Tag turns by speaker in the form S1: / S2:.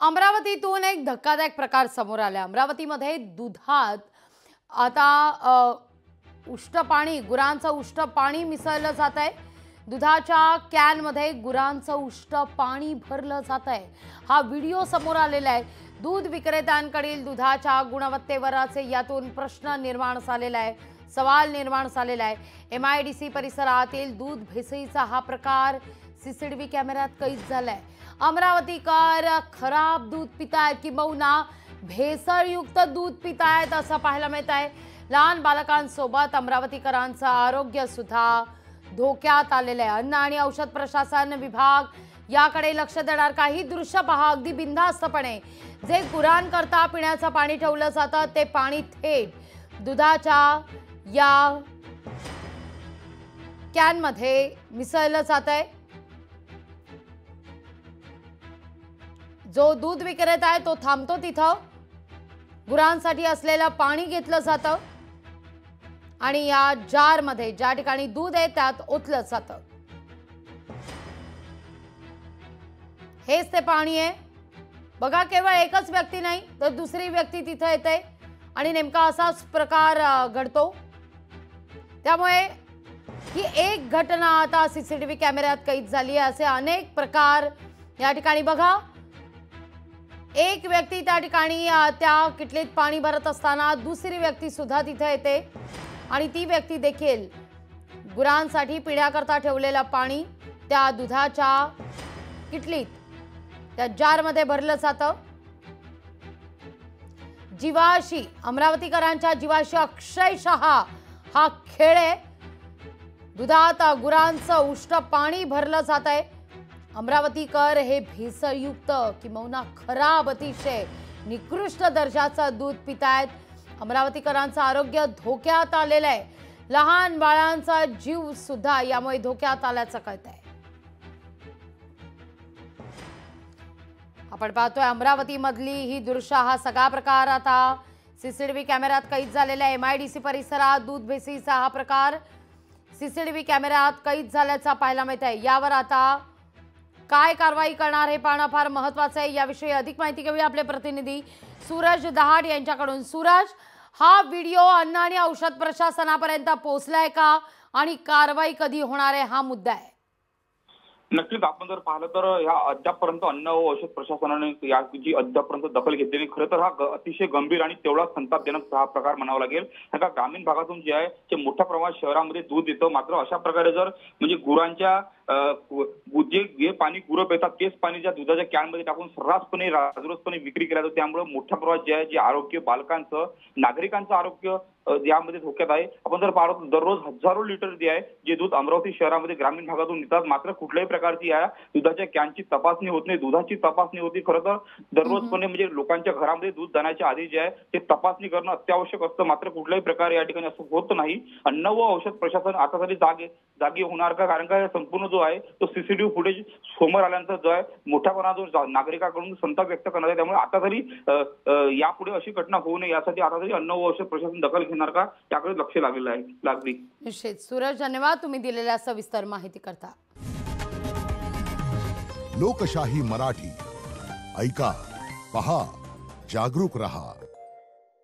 S1: अमरावतीतून एक धक्कादायक प्रकार समोर आला। अमरावतीमध्ये दुधात आता उष्ट पाणी, गुरांचं उष्ट पाणी मिसळलं जात आहे। दुधाच्या कॅनमध्ये गुरांचं उष्ट पाणी भरलं जात आहे। हा व्हिडिओ समोर आलेला आहे। दूध विक्रेत्यांकडील दुधाच्या गुणवत्तेवरचे यातून प्रश्न निर्माण झालेला आहे, सवाल निर्माण झालेला आहे। MIDC परिसरातील दूध भेसळीचा हा प्रकार CCTV कॅमेऱ्यात कैद झालाय। अमरावतीकर खराब दूध पितायत किंबहुना भेसळयुक्त दूध पितायत असं पाहायला मिळत आहे। लहान बालकांसोबत अमरावतीकरांचं आरोग्य सुद्धा धोक्यात आलेलं आहे। अन्न आणि औषध प्रशासन विभाग याकडे लक्ष देणार। काही दृश्य पहा, अगदी बिनधास्तपणे जे गुरांकरता पिण्याचं पाणी ठेवलं जातं ते पाणी थेट दुधाच्या या कॅनमध्ये मिसळलं जात आहे। जो दूध विक्रेता आहे तो थांबतो तिथं, गुरांसाठी असलेलं पाणी घेतलं जातं आणि या जारमध्ये ज्या ठिकाणी दूध आहे त्यात ओतलं जातं। हेच ते पाणी आहे। बघा, केवळ एकच व्यक्ती नाही तर दुसरी व्यक्ती तिथे येते आणि नेमका असाच प्रकार घडतो। त्यामुळे ही एक घटना आता CCTV कॅमेऱ्यात कैद झाली आहे। असे अनेक प्रकार या ठिकाणी बघा। एक व्यक्ती त्या ठिकाणी त्या किटलीत पाणी भरत असताना दुसरी व्यक्ती सुद्धा तिथे येते आणि ती व्यक्ती देखील गुरांसाठी पिण्याकरता ठेवलेलं पाणी त्या दुधाच्या किटलीत, त्या जारमध्ये भरलं जातं। जीवाशी, अमरावतीकरांच्या जीवाशी अक्षरशः हा खेळ आहे। दुधात गुरांचं उष्ट पाणी भरलं जात आहे। अमरावतीकर हे भेसळयुक्त किंबहुना खराब, अतिशय निकृष्ट दर्जाचं दूध पितायत। अमरावतीकरांचं आरोग्य धोक्यात आलेलं आहे। लहान बाळांचा जीव सुद्धा यामुळे धोक्यात आल्याचं कळतंय। आपण पाहतोय अमरावतीमधली ही दृश्य, हा सगळा प्रकार आता CCTV कॅमेऱ्यात कैद झालेला आहे। MIDC परिसरात दूध भेसळीचा हा प्रकार CCTV कॅमेऱ्यात कैद झाल्याचा पाहायला मिळत आहे। यावर आता काय कारवाई करणार हे पाहणं फार महत्त्वाचं आहे। याविषयी अधिक माहिती घेऊया आपले प्रतिनिधी सूरज दहाड यांच्याकडून। सूरज, हा व्हिडिओ अन्न आणि औषध प्रशासनापर्यंत पोहोचलाय का आणि कारवाई कधी होणार आहे, हा मुद्दा आहे?
S2: नक्कीच आपण जर पाहिलं तर ह्या अद्यापपर्यंत अन्न व औषध प्रशासनाने याची अद्यापपर्यंत दखल घेतलेली, खरं तर हा अतिशय गंभीर आणि तेवढा संतापजनक हा प्रकार म्हणावा लागेल। कारण ग्रामीण भागातून जे आहे ते मोठ्या प्रमाणात शहरामध्ये दूध येतं, मात्र अशा प्रकारे जर म्हणजे गुरांच्या जे पाणी गुरं पितात तेच पाणी ज्या दुधाच्या कॅनमध्ये टाकून सर्रासपणे राजरोसपणे विक्री केला जातो, त्यामुळे मोठ्या प्रमाणात जे आहे जे आरोग्य बालकांचं, नागरिकांचं आरोग्य यामध्ये धोक्यात आहे। आपण जर पाहतो दररोज हजारो लिटर जे आहे जे दूध अमरावती शहरामध्ये ग्रामीण भागातून येतात, मात्र कुठल्याही प्रकारची या दुधाच्या कॅनची तपासणी होत नाही, दुधाची तपासणी होती। खरं तर दररोजपणे म्हणजे लोकांच्या घरामध्ये दूध जाण्याच्या आधी जे आहे ते तपासणी करणं अत्यावश्यक असतं, मात्र कुठल्याही प्रकारे या ठिकाणी असं होत नाही। अन्न व औषध प्रशासन आता तरी जागी होणार का? कारण का संपूर्ण जो आहे तो CCTV फुटेज समोर आल्यानंतर जो आहे मोठ्या प्रमाणात नागरिकांकडून संताप व्यक्त करण्यात आहे। त्यामुळे आता तरी यापुढे अशी घटना होऊ नये यासाठी आता तरी अन्न व औषध प्रशासन दखल घेणार का त्याकडे लक्ष लागली।
S1: निश्चित सूरज, धन्यवाद तुम्ही दिलेल्या सविस्तर माहिती करता।
S3: लोकशाही मराठी ऐका, पहा, जागरूक रहा।